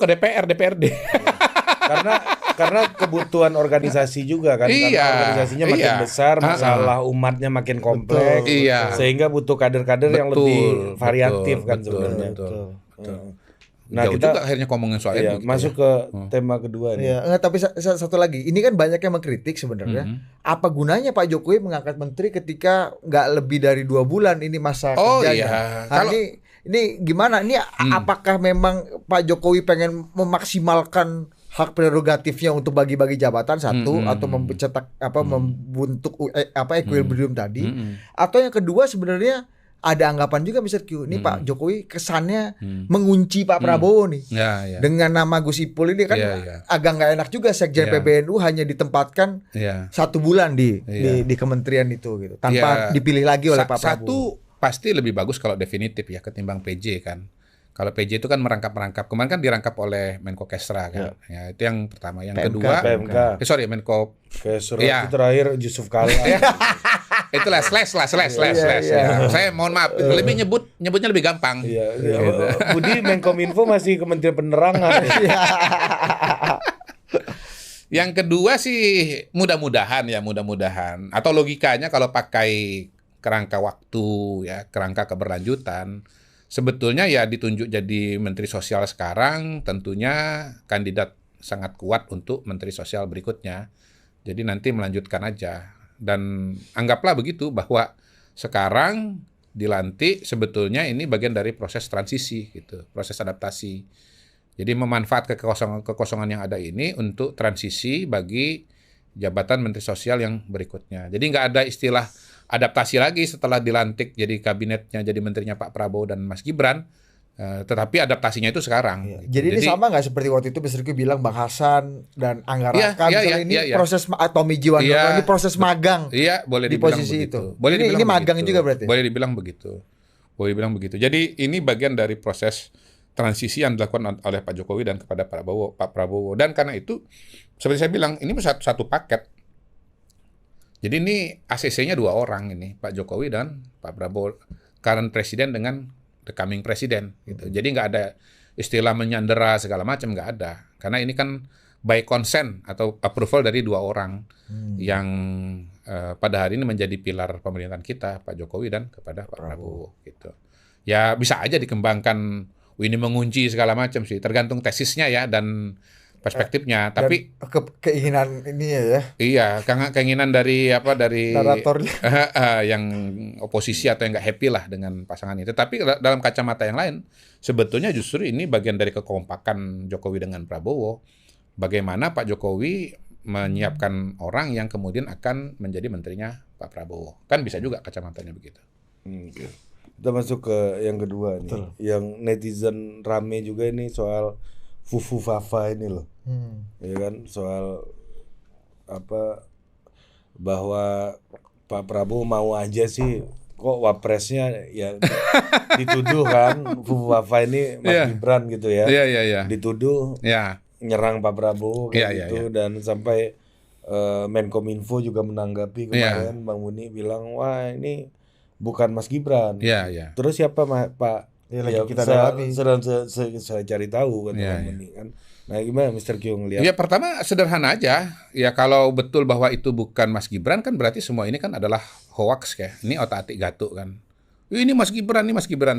ke DPRD. Karena kebutuhan organisasi juga kan, Iya, karena organisasinya makin besar, masalah umatnya makin kompleks, Iya. sehingga butuh kader-kader yang lebih variatif kan sebenarnya. Betul. Nah, Jauh kita juga akhirnya ngomongin soal iya, itu. masuk ke tema kedua nih. Iya, enggak, tapi satu lagi, ini kan banyak yang mengkritik sebenarnya. Apa gunanya Pak Jokowi mengangkat menteri ketika nggak lebih dari 2 bulan ini masa kerjanya? Iya. Nah, ini gimana? Ini apakah memang Pak Jokowi pengen memaksimalkan hak prerogatifnya untuk bagi-bagi jabatan satu, atau membentuk equilibrium tadi, atau yang kedua sebenarnya ada anggapan juga Mr. Q, ini Pak Jokowi kesannya mengunci Pak Prabowo nih. Dengan nama Gus Ipul ini kan agak nggak enak juga, Sekjen PBNU hanya ditempatkan 1 bulan di kementerian itu gitu, tanpa dipilih lagi oleh Pak Prabowo. Satu, pasti lebih bagus kalau definitif ya ketimbang PJ kan. Kalau PJ itu kan merangkap-rangkap. Kemarin kan dirangkap oleh Menko Kesra kan. Ya, itu yang pertama. Yang kedua, Menko Kesra itu terakhir Yusuf Kalla. Itulah slash. Ya. Saya mohon maaf, lebih nyebutnya lebih gampang. Budi Menkominfo masih Kementerian Penerangan. Yang kedua sih mudah-mudahan atau logikanya kalau pakai kerangka waktu ya, kerangka keberlanjutan, sebetulnya ya ditunjuk jadi Menteri Sosial sekarang tentunya kandidat sangat kuat untuk Menteri Sosial berikutnya. Jadi nanti melanjutkan aja. Dan anggaplah begitu bahwa sekarang dilantik sebetulnya ini bagian dari proses transisi gitu, proses adaptasi. Jadi memanfaatkan kekosongan yang ada ini untuk transisi bagi jabatan Menteri Sosial yang berikutnya. Jadi nggak ada istilah adaptasi lagi setelah dilantik jadi kabinetnya, jadi menterinya Pak Prabowo dan Mas Gibran. Tetapi adaptasinya itu sekarang. Jadi ini sama nggak seperti waktu itu Mr. Q bilang Bang Hasan dan Angga Raka, proses Tommy Jiwandono ini proses magang. Iya, boleh di dibilang posisi begitu. itu. Ini magang juga berarti. Boleh dibilang begitu. Jadi ini bagian dari proses transisi yang dilakukan oleh Pak Jokowi dan kepada Pak Prabowo. Dan karena itu seperti saya bilang ini satu paket. Jadi ini ACC-nya 2 orang ini, Pak Jokowi dan Pak Prabowo, current presiden dengan the coming presiden gitu. Jadi nggak ada istilah menyandera segala macam, nggak ada. Karena ini kan by consent atau approval dari 2 orang yang pada hari ini menjadi pilar pemerintahan kita, Pak Jokowi dan kepada Pak Prabowo gitu. Ya bisa aja dikembangkan ini mengunci segala macam sih, tergantung tesisnya ya dan perspektifnya, tapi keinginan ini ya. Iya, keinginan dari naratornya yang oposisi atau yang nggak happy lah dengan pasangan itu. Tapi dalam kacamata yang lain, sebetulnya justru ini bagian dari kekompakan Jokowi dengan Prabowo. Bagaimana Pak Jokowi menyiapkan orang yang kemudian akan menjadi menterinya Pak Prabowo. Kan bisa juga kacamatanya begitu. Kita masuk ke yang kedua nih. Betul. Yang netizen rame juga ini soal Fufu Fafa ini loh, ya kan, soal bahwa Pak Prabowo mau aja sih, kok wapresnya ya dituduh kan, Fufu Fafa ini Mas Gibran gitu ya, dituduh nyerang Pak Prabowo gitu. Dan sampai Menkominfo juga menanggapi kemarin, Bang Muni bilang wah ini bukan Mas Gibran, terus siapa Pak? Kita sedang saya cari tahu kan, kan. Nah gimana Mr. Q ngelihat? Ya pertama sederhana aja, ya kalau betul bahwa itu bukan Mas Gibran kan berarti semua ini kan adalah hoax ya. Ini otak-atik gatuk kan. Ini Mas Gibran,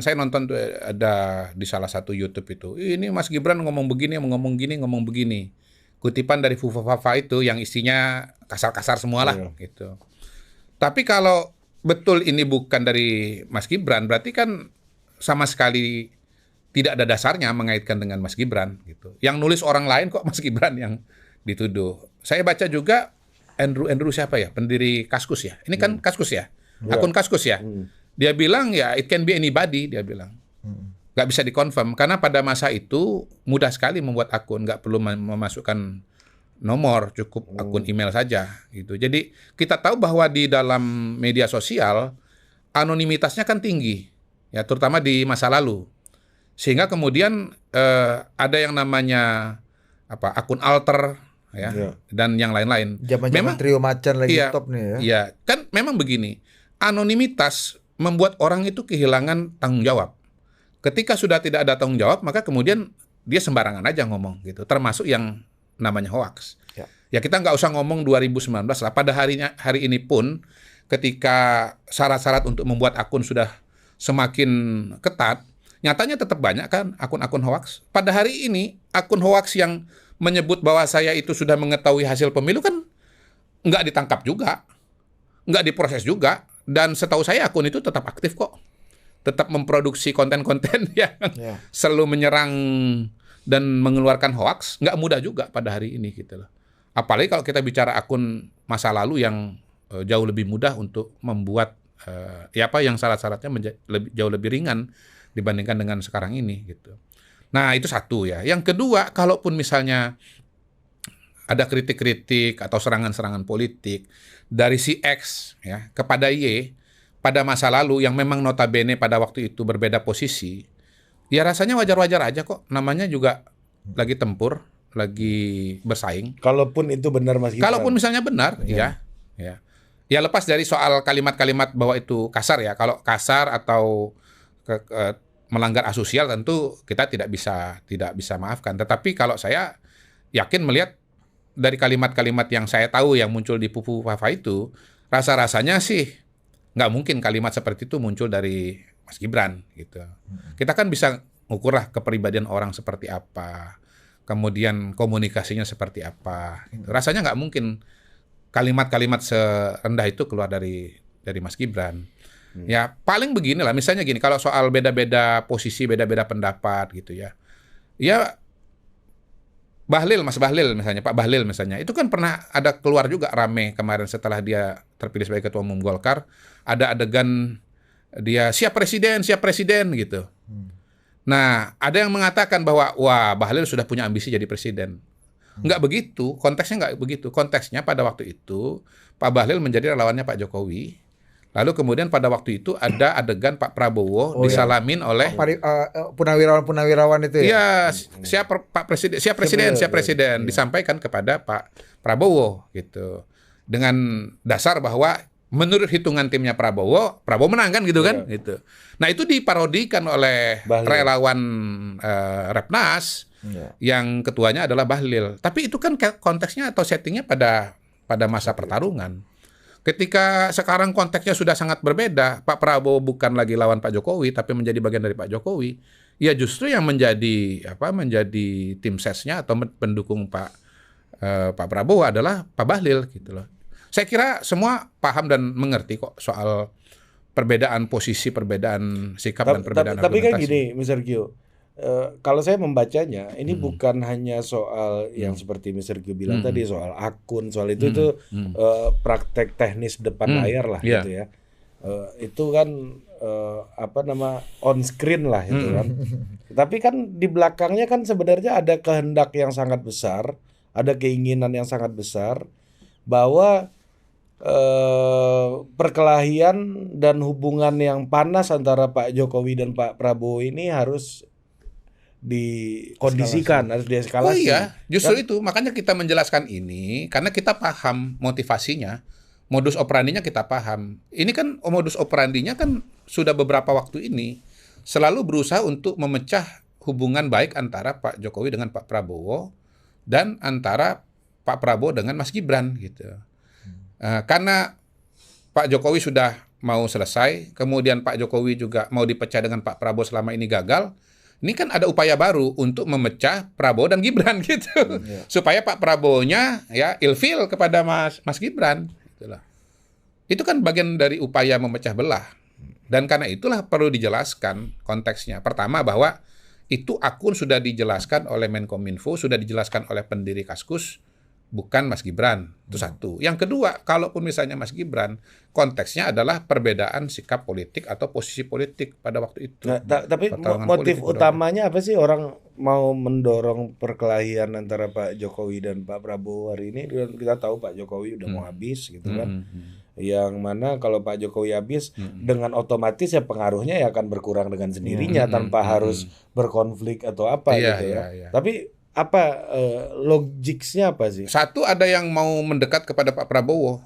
Saya nonton tuh ada di salah satu YouTube itu. Ini Mas Gibran ngomong begini. Kutipan dari Fufu Fafa itu yang isinya kasar-kasar semualah gitu. Tapi kalau betul ini bukan dari Mas Gibran, berarti kan sama sekali tidak ada dasarnya mengaitkan dengan Mas Gibran gitu. Yang nulis orang lain kok Mas Gibran yang dituduh. Saya baca juga Andrew siapa ya? Pendiri Kaskus ya. Ini kan Kaskus ya. Akun Kaskus ya. Dia bilang ya it can be anybody, dia bilang. Nggak bisa dikonfirm karena pada masa itu mudah sekali membuat akun, nggak perlu memasukkan nomor, cukup akun email saja gitu. Jadi kita tahu bahwa di dalam media sosial anonimitasnya kan tinggi. Ya, terutama di masa lalu. Sehingga kemudian ada yang namanya akun alter ya, dan yang lain-lain. Zaman trio macan lagi top nih ya. Iya, kan memang begini. Anonimitas membuat orang itu kehilangan tanggung jawab. Ketika sudah tidak ada tanggung jawab, maka kemudian dia sembarangan aja ngomong gitu, termasuk yang namanya hoax. Ya kita nggak usah ngomong 2019 lah. Pada hari ini pun, ketika syarat-syarat untuk membuat akun sudah semakin ketat, nyatanya tetap banyak kan akun-akun hoax. Pada hari ini, akun hoax yang menyebut bahwa saya itu sudah mengetahui hasil pemilu kan nggak ditangkap juga, nggak diproses juga. Dan setahu saya akun itu tetap aktif kok. Tetap memproduksi konten-konten yang selalu menyerang dan mengeluarkan hoax. Nggak mudah juga pada hari ini gitu loh. Apalagi kalau kita bicara akun masa lalu yang jauh lebih mudah untuk membuat yang syarat-syaratnya jauh lebih ringan dibandingkan dengan sekarang ini gitu. Nah, itu satu ya. Yang kedua, kalaupun misalnya ada kritik-kritik atau serangan-serangan politik dari si X ya kepada Y pada masa lalu yang memang notabene pada waktu itu berbeda posisi, ya rasanya wajar-wajar aja kok. Namanya juga lagi tempur, lagi bersaing. Kalaupun itu benar Mas Gibran. Kalaupun misalnya benar, ya. Ya lepas dari soal kalimat-kalimat bahwa itu kasar ya. Kalau kasar atau melanggar asosial tentu kita tidak bisa maafkan. Tetapi kalau saya yakin melihat dari kalimat-kalimat yang saya tahu yang muncul di Fufu Fafa itu, rasa-rasanya sih nggak mungkin kalimat seperti itu muncul dari Mas Gibran gitu. Kita kan bisa ngukurlah kepribadian orang seperti apa, kemudian komunikasinya seperti apa. Gitu. Rasanya nggak mungkin kalimat-kalimat serendah itu keluar dari Mas Gibran. Ya paling beginilah, misalnya gini, kalau soal beda-beda posisi, beda-beda pendapat gitu ya. Ya Mas Bahlil misalnya, Pak Bahlil misalnya, itu kan pernah ada keluar juga rame kemarin setelah dia terpilih sebagai Ketua Umum Golkar, ada adegan dia siap presiden gitu. Nah, ada yang mengatakan bahwa wah Bahlil sudah punya ambisi jadi presiden. Nggak begitu, konteksnya nggak begitu. Konteksnya pada waktu itu Pak Bahlil menjadi relawannya Pak Jokowi. Lalu kemudian pada waktu itu ada adegan Pak Prabowo disalamin oleh punawirawan itu ya. Iya, siap presiden disampaikan kepada Pak Prabowo gitu. Dengan dasar bahwa menurut hitungan timnya Prabowo menang kan gitu kan gitu. Nah, itu diparodikan oleh relawan Repnas yang ketuanya adalah Bahlil. Tapi itu kan konteksnya atau settingnya pada masa pertarungan. Ketika sekarang konteksnya sudah sangat berbeda, Pak Prabowo bukan lagi lawan Pak Jokowi, tapi menjadi bagian dari Pak Jokowi, ya justru yang menjadi tim sesnya atau pendukung Pak Prabowo adalah Pak Bahlil gitu loh. Saya kira semua paham dan mengerti kok soal perbedaan posisi, perbedaan sikap dan perbedaan argumentasi. Tapi kan gini, Mr. Gio, kalau saya membacanya, ini bukan hanya soal yang seperti Mr. Gio bilang tadi, soal akun, soal itu praktek teknis depan layar lah gitu ya. Itu kan on screen lah itu kan. Tapi kan di belakangnya kan sebenarnya ada kehendak yang sangat besar, ada keinginan yang sangat besar bahwa perkelahian dan hubungan yang panas antara Pak Jokowi dan Pak Prabowo ini harus dikondisikan, harus dieskalasi. Oh iya, justru kan? Itu makanya kita menjelaskan ini karena kita paham motivasinya, modus operandinya kita paham. Ini kan modus operandinya kan sudah beberapa waktu ini selalu berusaha untuk memecah hubungan baik antara Pak Jokowi dengan Pak Prabowo dan antara Pak Prabowo dengan Mas Gibran gitu. Karena Pak Jokowi sudah mau selesai, kemudian Pak Jokowi juga mau dipecah dengan Pak Prabowo selama ini gagal. Ini kan ada upaya baru untuk memecah Prabowo dan Gibran gitu. Supaya Pak Prabowo-nya ya ilfil kepada Mas Gibran gitulah. Itu kan bagian dari upaya memecah belah. Dan karena itulah perlu dijelaskan konteksnya. Pertama bahwa itu akun sudah dijelaskan oleh Menkominfo, sudah dijelaskan oleh pendiri Kaskus, bukan Mas Gibran. Itu satu. Yang kedua, kalaupun misalnya Mas Gibran, konteksnya adalah perbedaan sikap politik atau posisi politik pada waktu itu. Nah, tapi motif utamanya apa sih orang mau mendorong perkelahian antara Pak Jokowi dan Pak Prabowo hari ini? Kita tahu Pak Jokowi udah mau habis gitu kan. Yang mana kalau Pak Jokowi habis dengan otomatis ya pengaruhnya ya akan berkurang dengan sendirinya tanpa harus berkonflik atau apa gitu ya. Tapi apa logiknya apa sih? Satu, ada yang mau mendekat kepada Pak Prabowo